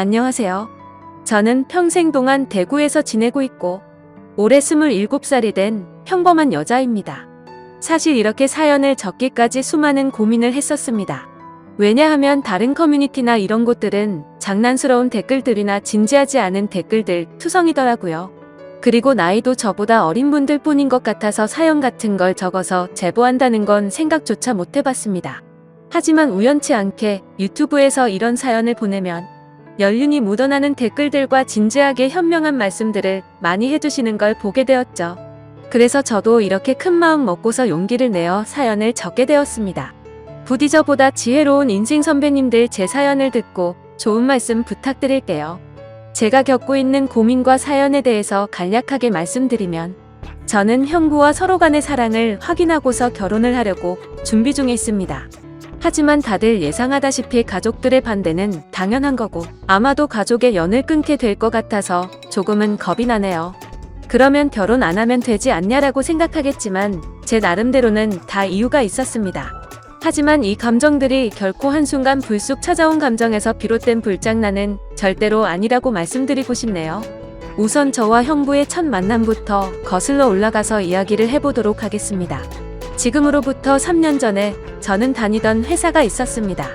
안녕하세요. 저는 평생 동안 대구에서 지내고 있고 올해 27살이 된 평범한 여자입니다. 사실 이렇게 사연을 적기까지 수많은 고민을 했었습니다. 왜냐하면 다른 커뮤니티나 이런 곳들은 장난스러운 댓글들이나 진지하지 않은 댓글들 투성이더라고요. 그리고 나이도 저보다 어린 분들 뿐인 것 같아서 사연 같은 걸 적어서 제보한다는 건 생각조차 못 해봤습니다. 하지만 우연치 않게 유튜브에서 이런 사연을 보내면 연륜이 묻어나는 댓글들과 진지하게 현명한 말씀들을 많이 해주시는 걸 보게 되었죠. 그래서 저도 이렇게 큰 마음 먹고서 용기를 내어 사연을 적게 되었습니다. 부디 저보다 지혜로운 인생 선배님들 제 사연을 듣고 좋은 말씀 부탁드릴게요. 제가 겪고 있는 고민과 사연에 대해서 간략하게 말씀드리면, 저는 형부와 서로 간의 사랑을 확인하고서 결혼을 하려고 준비 중에 있습니다. 하지만 다들 예상하다시피 가족들의 반대는 당연한 거고 아마도 가족의 연을 끊게 될 것 같아서 조금은 겁이 나네요. 그러면 결혼 안 하면 되지 않냐라고 생각하겠지만 제 나름대로는 다 이유가 있었습니다. 하지만 이 감정들이 결코 한순간 불쑥 찾아온 감정에서 비롯된 불장난은 절대로 아니라고 말씀드리고 싶네요. 우선 저와 형부의 첫 만남부터 거슬러 올라가서 이야기를 해보도록 하겠습니다. 지금으로부터 3년 전에 저는 다니던 회사가 있었습니다.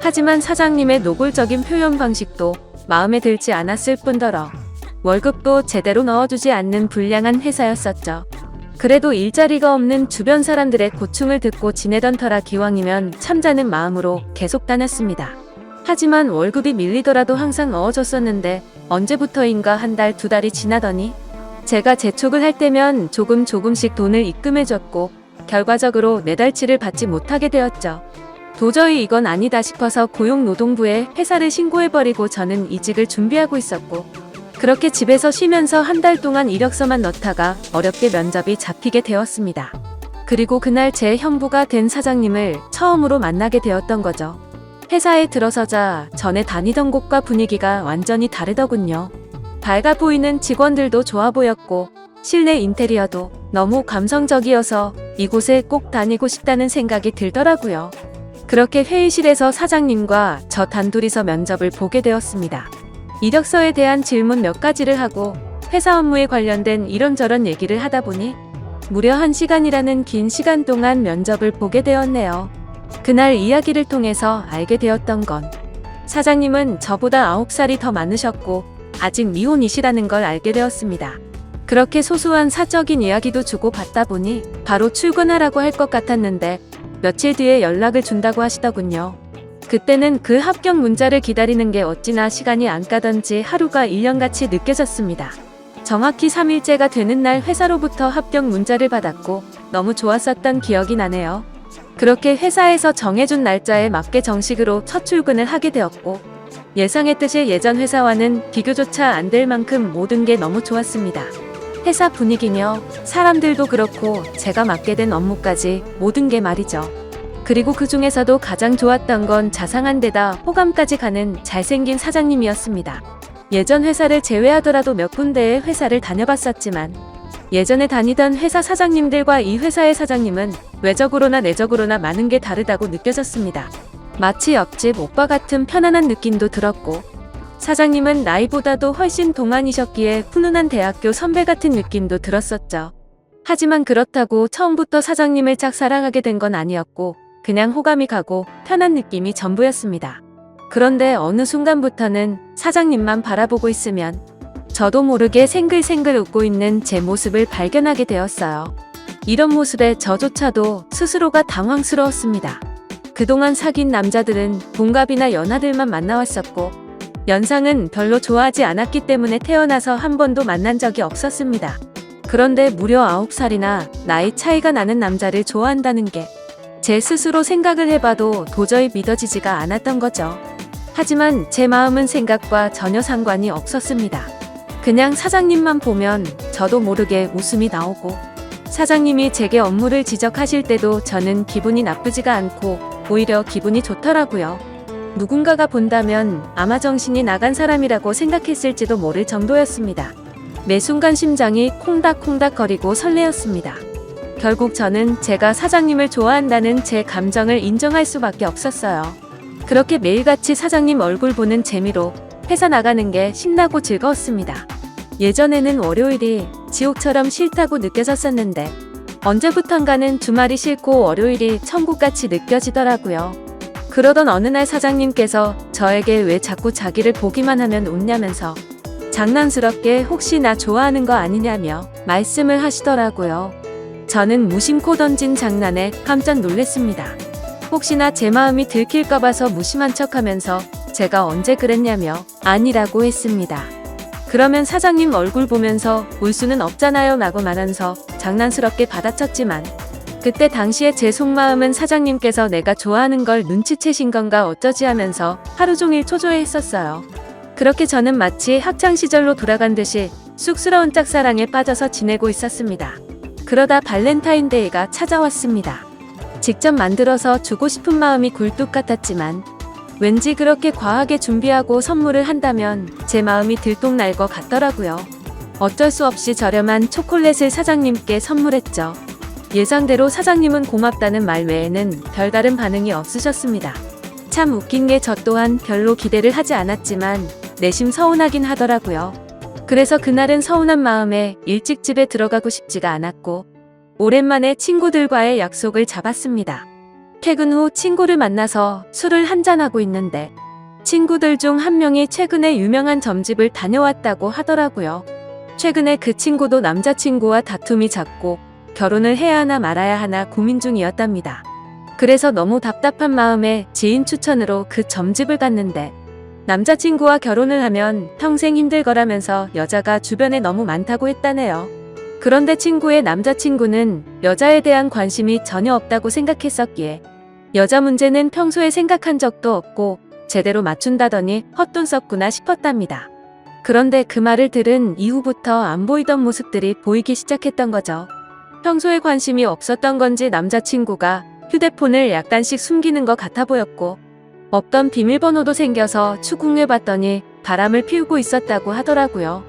하지만 사장님의 노골적인 표현 방식도 마음에 들지 않았을 뿐더러 월급도 제대로 넣어주지 않는 불량한 회사였었죠. 그래도 일자리가 없는 주변 사람들의 고충을 듣고 지내던 터라 기왕이면 참자는 마음으로 계속 다녔습니다. 하지만 월급이 밀리더라도 항상 넣어줬었는데 언제부터인가 한 달, 두 달이 지나더니 제가 재촉을 할 때면 조금씩 돈을 입금해줬고 결과적으로 내달치를 받지 못하게 되었죠. 도저히 이건 아니다 싶어서 고용노동부에 회사를 신고해버리고 저는 이직을 준비하고 있었고, 그렇게 집에서 쉬면서 한 달 동안 이력서만 넣다가 어렵게 면접이 잡히게 되었습니다. 그리고 그날 제 형부가 된 사장님을 처음으로 만나게 되었던 거죠. 회사에 들어서자 전에 다니던 곳과 분위기가 완전히 다르더군요. 밝아 보이는 직원들도 좋아 보였고 실내 인테리어도 너무 감성적이어서 이곳에 꼭 다니고 싶다는 생각이 들더라고요. 그렇게 회의실에서 사장님과 저 단둘이서 면접을 보게 되었습니다. 이력서에 대한 질문 몇 가지를 하고 회사 업무에 관련된 이런저런 얘기를 하다 보니 무려 1시간이라는 긴 시간 동안 면접을 보게 되었네요. 그날 이야기를 통해서 알게 되었던 건 사장님은 저보다 9살이 더 많으셨고 아직 미혼이시라는 걸 알게 되었습니다. 그렇게 소소한 사적인 이야기도 주고받다 보니 바로 출근하라고 할 것 같았는데 며칠 뒤에 연락을 준다고 하시더군요. 그때는 그 합격 문자를 기다리는 게 어찌나 시간이 안 가던지 하루가 1년같이 느껴졌습니다. 정확히 3일째가 되는 날 회사로부터 합격 문자를 받았고 너무 좋았었던 기억이 나네요. 그렇게 회사에서 정해준 날짜에 맞게 정식으로 첫 출근을 하게 되었고 예상했듯이 예전 회사와는 비교조차 안 될 만큼 모든 게 너무 좋았습니다. 회사 분위기며 사람들도 그렇고 제가 맡게 된 업무까지 모든 게 말이죠. 그리고 그 중에서도 가장 좋았던 건 자상한 데다 호감까지 가는 잘생긴 사장님이었습니다. 예전 회사를 제외하더라도 몇 군데의 회사를 다녀봤었지만 예전에 다니던 회사 사장님들과 이 회사의 사장님은 외적으로나 내적으로나 많은 게 다르다고 느껴졌습니다. 마치 옆집 오빠 같은 편안한 느낌도 들었고 사장님은 나이보다도 훨씬 동안이셨기에 훈훈한 대학교 선배 같은 느낌도 들었었죠. 하지만 그렇다고 처음부터 사장님을 짝사랑하게 된 건 아니었고 그냥 호감이 가고 편한 느낌이 전부였습니다. 그런데 어느 순간부터는 사장님만 바라보고 있으면 저도 모르게 생글생글 웃고 있는 제 모습을 발견하게 되었어요. 이런 모습에 저조차도 스스로가 당황스러웠습니다. 그동안 사귄 남자들은 동갑이나 연하들만 만나왔었고 연상은 별로 좋아하지 않았기 때문에 태어나서 한 번도 만난 적이 없었습니다. 그런데 무려 9살이나 나이 차이가 나는 남자를 좋아한다는 게 제 스스로 생각을 해봐도 도저히 믿어지지가 않았던 거죠. 하지만 제 마음은 생각과 전혀 상관이 없었습니다. 그냥 사장님만 보면 저도 모르게 웃음이 나오고 사장님이 제게 업무를 지적하실 때도 저는 기분이 나쁘지가 않고 오히려 기분이 좋더라고요. 누군가가 본다면 아마 정신이 나간 사람이라고 생각했을지도 모를 정도였습니다. 매 순간 심장이 콩닥콩닥거리고 설레었습니다. 결국 저는 제가 사장님을 좋아한다는 제 감정을 인정할 수밖에 없었어요. 그렇게 매일같이 사장님 얼굴 보는 재미로 회사 나가는 게 신나고 즐거웠습니다. 예전에는 월요일이 지옥처럼 싫다고 느껴졌었는데 언제부턴가는 주말이 싫고 월요일이 천국같이 느껴지더라고요. 그러던 어느 날 사장님께서 저에게 왜 자꾸 자기를 보기만 하면 웃냐면서 장난스럽게 혹시 나 좋아하는 거 아니냐며 말씀을 하시더라고요. 저는 무심코 던진 장난에 깜짝 놀랐습니다. 혹시나 제 마음이 들킬까 봐서 무심한 척하면서 제가 언제 그랬냐며 아니라고 했습니다. 그러면 사장님 얼굴 보면서 울 수는 없잖아요 라고 말하면서 장난스럽게 받아쳤지만 그때 당시에 제 속마음은 사장님께서 내가 좋아하는 걸 눈치채신 건가 어쩌지 하면서 하루 종일 초조해했었어요. 그렇게 저는 마치 학창시절로 돌아간 듯이 쑥스러운 짝사랑에 빠져서 지내고 있었습니다. 그러다 발렌타인데이가 찾아왔습니다. 직접 만들어서 주고 싶은 마음이 굴뚝 같았지만 왠지 그렇게 과하게 준비하고 선물을 한다면 제 마음이 들통날 것 같더라고요. 어쩔 수 없이 저렴한 초콜릿을 사장님께 선물했죠. 예상대로 사장님은 고맙다는 말 외에는 별다른 반응이 없으셨습니다. 참 웃긴 게 저 또한 별로 기대를 하지 않았지만 내심 서운하긴 하더라고요. 그래서 그날은 서운한 마음에 일찍 집에 들어가고 싶지가 않았고 오랜만에 친구들과의 약속을 잡았습니다. 퇴근 후 친구를 만나서 술을 한잔하고 있는데 친구들 중 한 명이 최근에 유명한 점집을 다녀왔다고 하더라고요. 최근에 그 친구도 남자친구와 다툼이 잦고 결혼을 해야 하나 말아야 하나 고민 중이었답니다. 그래서 너무 답답한 마음에 지인 추천으로 그 점집을 갔는데 남자친구와 결혼을 하면 평생 힘들 거라면서 여자가 주변에 너무 많다고 했다네요. 그런데 친구의 남자친구는 여자에 대한 관심이 전혀 없다고 생각했었기에 여자 문제는 평소에 생각한 적도 없고 제대로 맞춘다더니 헛돈 썼구나 싶었답니다. 그런데 그 말을 들은 이후부터 안 보이던 모습들이 보이기 시작했던 거죠. 평소에 관심이 없었던 건지 남자친구가 휴대폰을 약간씩 숨기는 것 같아 보였고 없던 비밀번호도 생겨서 추궁해봤더니 바람을 피우고 있었다고 하더라고요.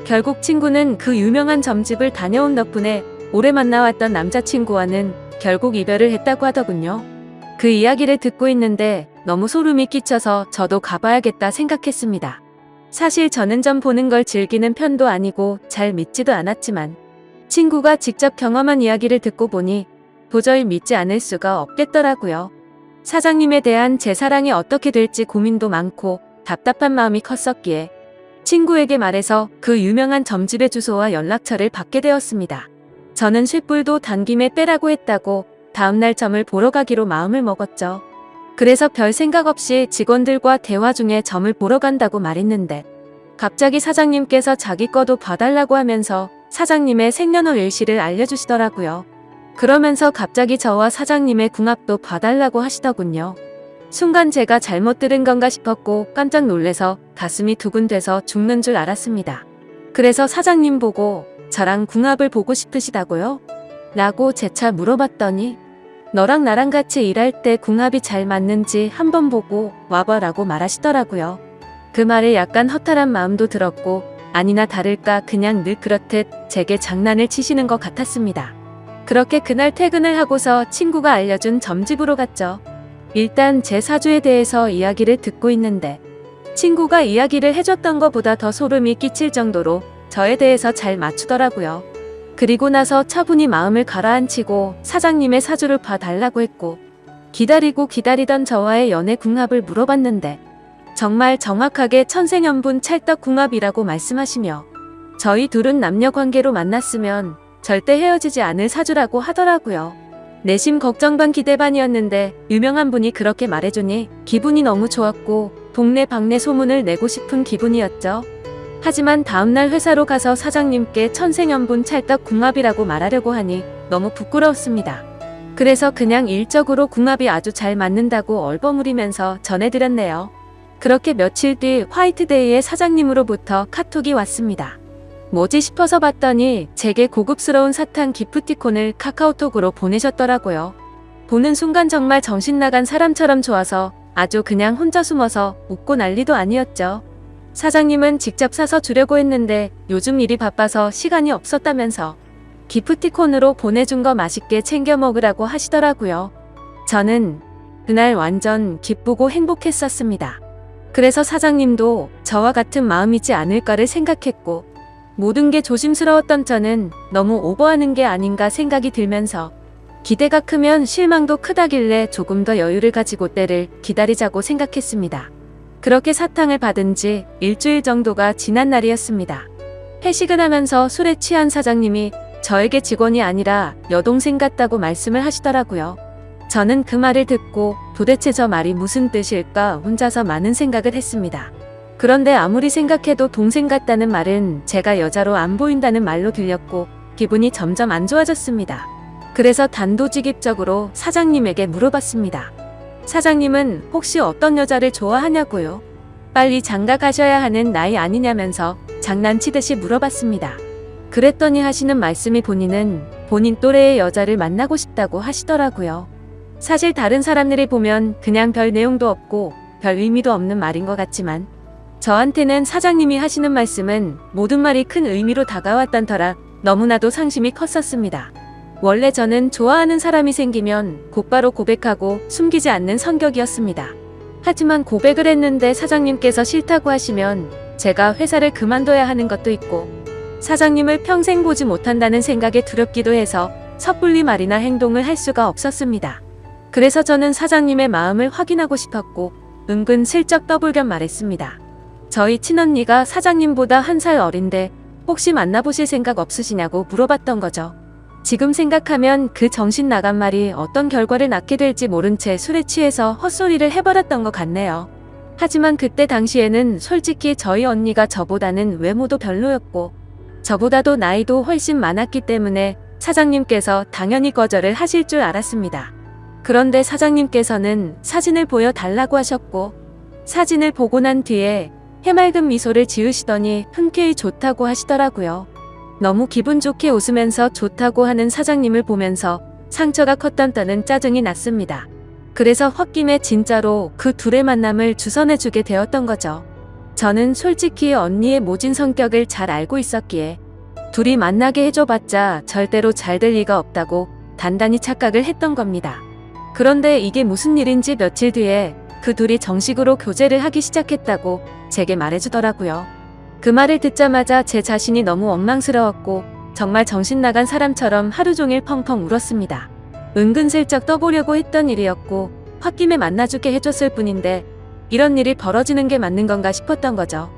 결국 친구는 그 유명한 점집을 다녀온 덕분에 오래 만나왔던 남자친구와는 결국 이별을 했다고 하더군요. 그 이야기를 듣고 있는데 너무 소름이 끼쳐서 저도 가봐야겠다 생각했습니다. 사실 저는 점 보는 걸 즐기는 편도 아니고 잘 믿지도 않았지만 친구가 직접 경험한 이야기를 듣고 보니 도저히 믿지 않을 수가 없겠더라고요. 사장님에 대한 제 사랑이 어떻게 될지 고민도 많고 답답한 마음이 컸었기에 친구에게 말해서 그 유명한 점집의 주소와 연락처를 받게 되었습니다. 저는 쇳불도 당김에 빼라고 했다고 다음날 점을 보러 가기로 마음을 먹었죠. 그래서 별 생각 없이 직원들과 대화 중에 점을 보러 간다고 말했는데 갑자기 사장님께서 자기 거도 봐달라고 하면서 사장님의 생년월 일시를 알려주시더라고요. 그러면서 갑자기 저와 사장님의 궁합도 봐달라고 하시더군요. 순간 제가 잘못 들은 건가 싶었고 깜짝 놀래서 가슴이 두근대서 죽는 줄 알았습니다. 그래서 사장님 보고 저랑 궁합을 보고 싶으시다고요? 라고 재차 물어봤더니 너랑 나랑 같이 일할 때 궁합이 잘 맞는지 한번 보고 와봐라고 말하시더라고요. 그 말에 약간 허탈한 마음도 들었고 아니나 다를까 그냥 늘 그렇듯 제게 장난을 치시는 것 같았습니다. 그렇게 그날 퇴근을 하고서 친구가 알려준 점집으로 갔죠. 일단 제 사주에 대해서 이야기를 듣고 있는데 친구가 이야기를 해줬던 것보다 더 소름이 끼칠 정도로 저에 대해서 잘 맞추더라고요. 그리고 나서 차분히 마음을 가라앉히고 사장님의 사주를 봐달라고 했고 기다리고 기다리던 저와의 연애 궁합을 물어봤는데 정말 정확하게 천생연분 찰떡궁합이라고 말씀하시며 저희 둘은 남녀관계로 만났으면 절대 헤어지지 않을 사주라고 하더라고요. 내심 걱정 반 기대 반이었는데 유명한 분이 그렇게 말해주니 기분이 너무 좋았고 동네 방네 소문을 내고 싶은 기분이었죠. 하지만 다음날 회사로 가서 사장님께 천생연분 찰떡궁합이라고 말하려고 하니 너무 부끄러웠습니다. 그래서 그냥 일적으로 궁합이 아주 잘 맞는다고 얼버무리면서 전해드렸네요. 그렇게 며칠 뒤 화이트데이에 사장님으로부터 카톡이 왔습니다. 뭐지 싶어서 봤더니 제게 고급스러운 사탕 기프티콘을 카카오톡으로 보내셨더라고요. 보는 순간 정말 정신나간 사람처럼 좋아서 아주 그냥 혼자 숨어서 웃고 난리도 아니었죠. 사장님은 직접 사서 주려고 했는데 요즘 일이 바빠서 시간이 없었다면서 기프티콘으로 보내준 거 맛있게 챙겨 먹으라고 하시더라고요. 저는 그날 완전 기쁘고 행복했었습니다. 그래서 사장님도 저와 같은 마음이지 않을까를 생각했고, 모든 게 조심스러웠던 저는 너무 오버하는 게 아닌가 생각이 들면서 기대가 크면 실망도 크다길래 조금 더 여유를 가지고 때를 기다리자고 생각했습니다. 그렇게 사탕을 받은 지 일주일 정도가 지난 날이었습니다. 회식을 하면서 술에 취한 사장님이 저에게 직원이 아니라 여동생 같다고 말씀을 하시더라고요. 저는 그 말을 듣고 도대체 저 말이 무슨 뜻일까 혼자서 많은 생각을 했습니다. 그런데 아무리 생각해도 동생 같다는 말은 제가 여자로 안 보인다는 말로 들렸고 기분이 점점 안 좋아졌습니다. 그래서 단도직입적으로 사장님에게 물어봤습니다. 사장님은 혹시 어떤 여자를 좋아하냐고요? 빨리 장가 가셔야 하는 나이 아니냐면서 장난치듯이 물어봤습니다. 그랬더니 하시는 말씀이 본인은 본인 또래의 여자를 만나고 싶다고 하시더라고요. 사실 다른 사람들이 보면 그냥 별 내용도 없고 별 의미도 없는 말인 것 같지만 저한테는 사장님이 하시는 말씀은 모든 말이 큰 의미로 다가왔던 터라 너무나도 상심이 컸었습니다. 원래 저는 좋아하는 사람이 생기면 곧바로 고백하고 숨기지 않는 성격이었습니다. 하지만 고백을 했는데 사장님께서 싫다고 하시면 제가 회사를 그만둬야 하는 것도 있고 사장님을 평생 보지 못한다는 생각에 두렵기도 해서 섣불리 말이나 행동을 할 수가 없었습니다. 그래서 저는 사장님의 마음을 확인하고 싶었고 은근 슬쩍 떠불견 말했습니다. 저희 친언니가 사장님보다 1살 어린데 혹시 만나보실 생각 없으시냐고 물어봤던 거죠. 지금 생각하면 그 정신 나간 말이 어떤 결과를 낳게 될지 모른 채 술에 취해서 헛소리를 해버렸던 것 같네요. 하지만 그때 당시에는 솔직히 저희 언니가 저보다는 외모도 별로였고 저보다도 나이도 훨씬 많았기 때문에 사장님께서 당연히 거절을 하실 줄 알았습니다. 그런데 사장님께서는 사진을 보여달라고 하셨고 사진을 보고 난 뒤에 해맑은 미소를 지으시더니 흔쾌히 좋다고 하시더라고요. 너무 기분 좋게 웃으면서 좋다고 하는 사장님을 보면서 상처가 컸던 때는 짜증이 났습니다. 그래서 홧김에 진짜로 그 둘의 만남을 주선해주게 되었던 거죠. 저는 솔직히 언니의 모진 성격을 잘 알고 있었기에 둘이 만나게 해줘봤자 절대로 잘 될 리가 없다고 단단히 착각을 했던 겁니다. 그런데 이게 무슨 일인지 며칠 뒤에 그 둘이 정식으로 교제를 하기 시작했다고 제게 말해주더라고요. 그 말을 듣자마자 제 자신이 너무 원망스러웠고 정말 정신 나간 사람처럼 하루 종일 펑펑 울었습니다. 은근슬쩍 떠보려고 했던 일이었고 홧김에 만나주게 해줬을 뿐인데 이런 일이 벌어지는 게 맞는 건가 싶었던 거죠.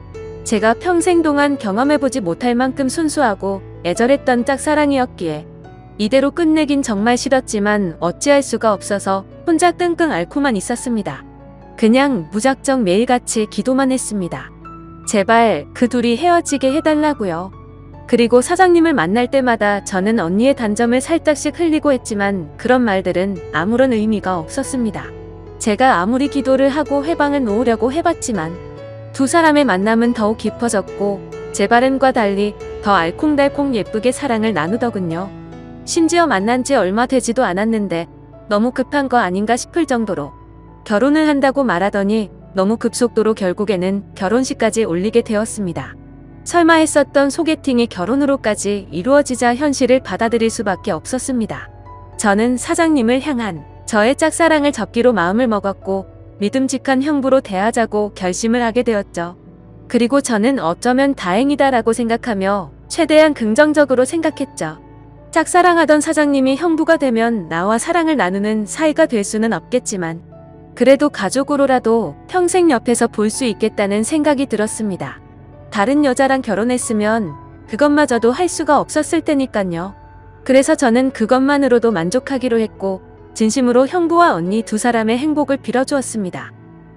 제가 평생 동안 경험해보지 못할 만큼 순수하고 애절했던 짝사랑이었기에 이대로 끝내긴 정말 싫었지만 어찌할 수가 없어서 혼자 끙끙 앓고만 있었습니다. 그냥 무작정 매일같이 기도만 했습니다. 제발 그 둘이 헤어지게 해달라고요. 그리고 사장님을 만날 때마다 저는 언니의 단점을 살짝씩 흘리고 했지만 그런 말들은 아무런 의미가 없었습니다. 제가 아무리 기도를 하고 회방을 놓으려고 해봤지만 두 사람의 만남은 더욱 깊어졌고 제 바람과 달리 더 알콩달콩 예쁘게 사랑을 나누더군요. 심지어 만난 지 얼마 되지도 않았는데 너무 급한 거 아닌가 싶을 정도로 결혼을 한다고 말하더니 너무 급속도로 결국에는 결혼식까지 올리게 되었습니다. 설마 했었던 소개팅이 결혼으로까지 이루어지자 현실을 받아들일 수밖에 없었습니다. 저는 사장님을 향한 저의 짝사랑을 접기로 마음을 먹었고 믿음직한 형부로 대하자고 결심을 하게 되었죠. 그리고 저는 어쩌면 다행이다라고 생각하며 최대한 긍정적으로 생각했죠. 짝사랑하던 사장님이 형부가 되면 나와 사랑을 나누는 사이가 될 수는 없겠지만 그래도 가족으로라도 평생 옆에서 볼 수 있겠다는 생각이 들었습니다. 다른 여자랑 결혼했으면 그것마저도 할 수가 없었을 테니까요. 그래서 저는 그것만으로도 만족하기로 했고 진심으로 형부와 언니 두 사람의 행복을 빌어주었습니다.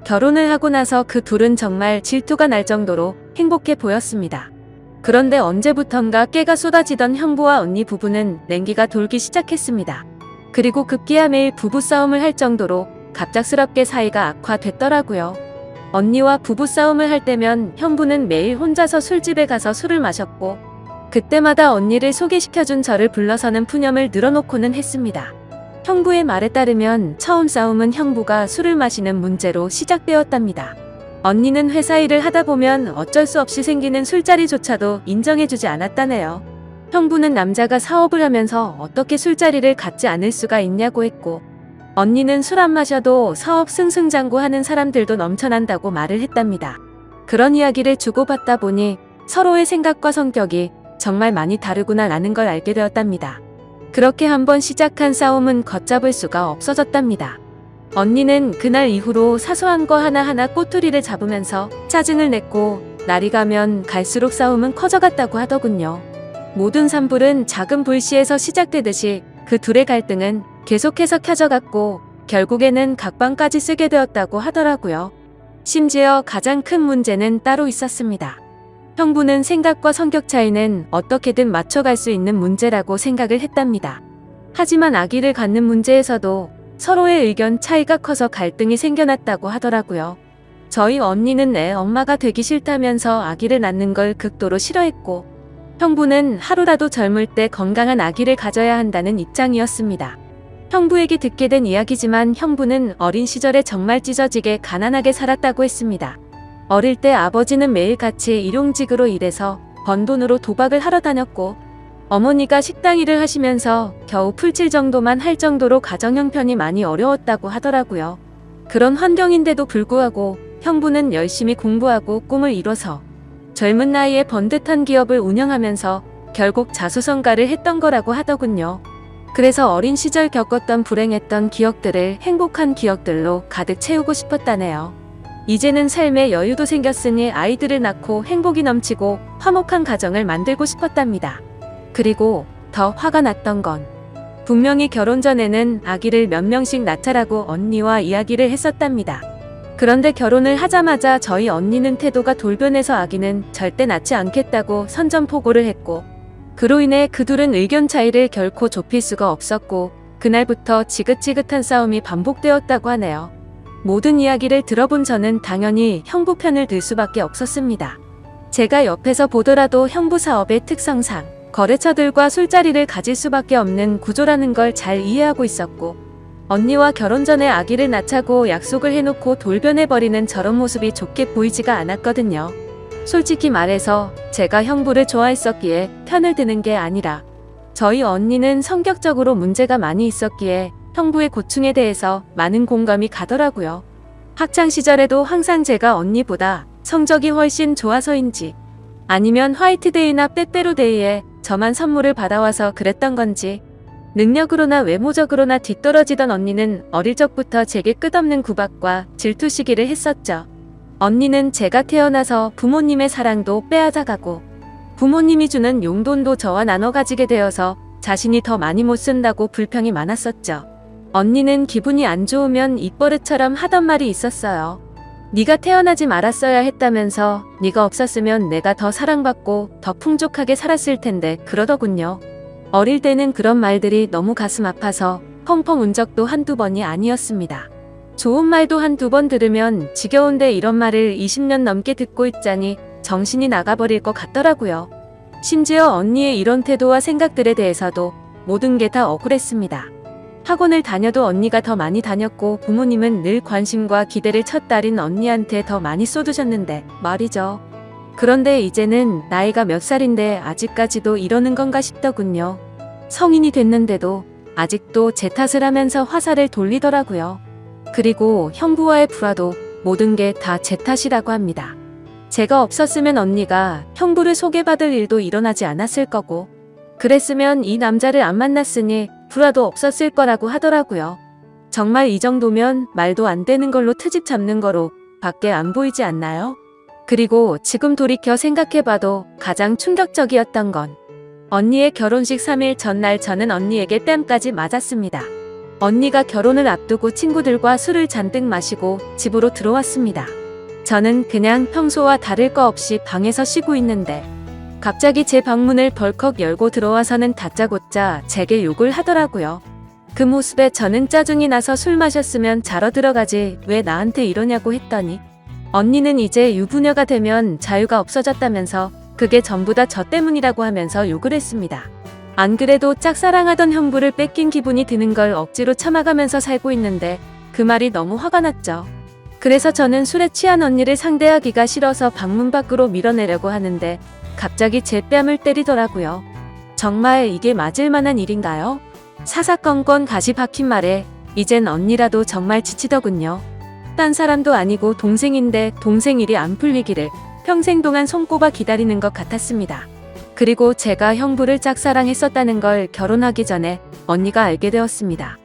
결혼을 하고 나서 그 둘은 정말 질투가 날 정도로 행복해 보였습니다. 그런데 언제부턴가 깨가 쏟아지던 형부와 언니 부부는 냉기가 돌기 시작했습니다. 그리고 급기야 매일 부부싸움을 할 정도로 갑작스럽게 사이가 악화됐더라고요. 언니와 부부싸움을 할 때면 형부는 매일 혼자서 술집에 가서 술을 마셨고 그때마다 언니를 소개시켜준 저를 불러서는 푸념을 늘어놓고는 했습니다. 형부의 말에 따르면 처음 싸움은 형부가 술을 마시는 문제로 시작되었답니다. 언니는 회사 일을 하다 보면 어쩔 수 없이 생기는 술자리조차도 인정해주지 않았다네요. 형부는 남자가 사업을 하면서 어떻게 술자리를 갖지 않을 수가 있냐고 했고 언니는 술 안 마셔도 사업 승승장구하는 사람들도 넘쳐난다고 말을 했답니다. 그런 이야기를 주고받다 보니 서로의 생각과 성격이 정말 많이 다르구나라는 걸 알게 되었답니다. 그렇게 한번 시작한 싸움은 걷잡을 수가 없어졌답니다. 언니는 그날 이후로 사소한 거 하나하나 꼬투리를 잡으면서 짜증을 냈고 날이 가면 갈수록 싸움은 커져갔다고 하더군요. 모든 산불은 작은 불씨에서 시작되듯이 그 둘의 갈등은 계속해서 켜져갔고 결국에는 각방까지 쓰게 되었다고 하더라고요. 심지어 가장 큰 문제는 따로 있었습니다. 형부는 생각과 성격 차이는 어떻게든 맞춰갈 수 있는 문제라고 생각을 했답니다. 하지만 아기를 갖는 문제에서도 서로의 의견 차이가 커서 갈등이 생겨났다고 하더라고요. 저희 언니는 애 엄마가 되기 싫다면서 아기를 낳는 걸 극도로 싫어했고 형부는 하루라도 젊을 때 건강한 아기를 가져야 한다는 입장이었습니다. 형부에게 듣게 된 이야기지만 형부는 어린 시절에 정말 찢어지게 가난하게 살았다고 했습니다. 어릴 때 아버지는 매일같이 일용직으로 일해서 번 돈으로 도박을 하러 다녔고 어머니가 식당 일을 하시면서 겨우 풀칠 정도만 할 정도로 가정 형편이 많이 어려웠다고 하더라고요. 그런 환경인데도 불구하고 형부는 열심히 공부하고 꿈을 이뤄서 젊은 나이에 번듯한 기업을 운영하면서 결국 자수성가를 했던 거라고 하더군요. 그래서 어린 시절 겪었던 불행했던 기억들을 행복한 기억들로 가득 채우고 싶었다네요. 이제는 삶에 여유도 생겼으니 아이들을 낳고 행복이 넘치고 화목한 가정을 만들고 싶었답니다. 그리고 더 화가 났던 건 분명히 결혼 전에는 아기를 몇 명씩 낳자라고 언니와 이야기를 했었답니다. 그런데 결혼을 하자마자 저희 언니는 태도가 돌변해서 아기는 절대 낳지 않겠다고 선전포고를 했고 그로 인해 그 둘은 의견 차이를 결코 좁힐 수가 없었고 그날부터 지긋지긋한 싸움이 반복되었다고 하네요. 모든 이야기를 들어본 저는 당연히 형부 편을 들 수밖에 없었습니다. 제가 옆에서 보더라도 형부 사업의 특성상 거래처들과 술자리를 가질 수밖에 없는 구조라는 걸 잘 이해하고 있었고 언니와 결혼 전에 아기를 낳자고 약속을 해놓고 돌변해버리는 저런 모습이 좋게 보이지가 않았거든요. 솔직히 말해서 제가 형부를 좋아했었기에 편을 드는 게 아니라 저희 언니는 성격적으로 문제가 많이 있었기에 형부의 고충에 대해서 많은 공감이 가더라고요. 학창시절에도 항상 제가 언니보다 성적이 훨씬 좋아서인지 아니면 화이트데이나 빼빼로데이에 저만 선물을 받아와서 그랬던 건지 능력으로나 외모적으로나 뒤떨어지던 언니는 어릴 적부터 제게 끝없는 구박과 질투 시기를 했었죠. 언니는 제가 태어나서 부모님의 사랑도 빼앗아가고 부모님이 주는 용돈도 저와 나눠 가지게 되어서 자신이 더 많이 못 쓴다고 불평이 많았었죠. 언니는 기분이 안 좋으면 입버릇처럼 하던 말이 있었어요. 네가 태어나지 말았어야 했다면서 네가 없었으면 내가 더 사랑받고 더 풍족하게 살았을 텐데 그러더군요. 어릴 때는 그런 말들이 너무 가슴 아파서 펑펑 운 적도 한두 번이 아니었습니다. 좋은 말도 한두 번 들으면 지겨운데 이런 말을 20년 넘게 듣고 있자니 정신이 나가버릴 것 같더라고요. 심지어 언니의 이런 태도와 생각들에 대해서도 모든 게 다 억울했습니다. 학원을 다녀도 언니가 더 많이 다녔고 부모님은 늘 관심과 기대를 첫 딸인 언니한테 더 많이 쏟으셨는데 말이죠. 그런데 이제는 나이가 몇 살인데 아직까지도 이러는 건가 싶더군요. 성인이 됐는데도 아직도 제 탓을 하면서 화살을 돌리더라고요. 그리고 형부와의 불화도 모든 게 다 제 탓이라고 합니다. 제가 없었으면 언니가 형부를 소개받을 일도 일어나지 않았을 거고 그랬으면 이 남자를 안 만났으니 불화도 없었을 거라고 하더라고요. 정말 이 정도면 말도 안 되는 걸로 트집 잡는 거로 밖에 안 보이지 않나요? 그리고 지금 돌이켜 생각해봐도 가장 충격적이었던 건 언니의 결혼식 3일 전날 저는 언니에게 뺨까지 맞았습니다. 언니가 결혼을 앞두고 친구들과 술을 잔뜩 마시고 집으로 들어왔습니다. 저는 그냥 평소와 다를 거 없이 방에서 쉬고 있는데 갑자기 제 방문을 벌컥 열고 들어와서는 다짜고짜 제게 욕을 하더라고요. 그 모습에 저는 짜증이 나서 술 마셨으면 자러 들어가지 왜 나한테 이러냐고 했더니 언니는 이제 유부녀가 되면 자유가 없어졌다면서 그게 전부 다 저 때문이라고 하면서 욕을 했습니다. 안 그래도 짝사랑하던 형부를 뺏긴 기분이 드는 걸 억지로 참아가면서 살고 있는데 그 말이 너무 화가 났죠. 그래서 저는 술에 취한 언니를 상대하기가 싫어서 방문 밖으로 밀어내려고 하는데 갑자기 제 뺨을 때리더라고요. 정말 이게 맞을 만한 일인가요? 사사건건 가시 박힌 말에 이젠 언니라도 정말 지치더군요. 딴 사람도 아니고 동생인데 동생 일이 안 풀리기를 평생 동안 손꼽아 기다리는 것 같았습니다. 그리고 제가 형부를 짝사랑했었다는 걸 결혼하기 전에 언니가 알게 되었습니다.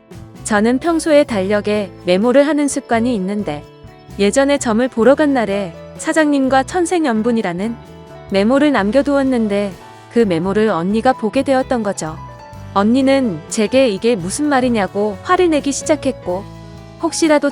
저는 평소에 달력에 메모를 하는 습관이 있는데 예전에 점을 보러 간 날에 사장님과 천생연분이라는 메모를 남겨두었는데 그 메모를 언니가 보게 되었던 거죠. 언니는 제게 이게 무슨 말이냐고 화를 내기 시작했고 혹시라도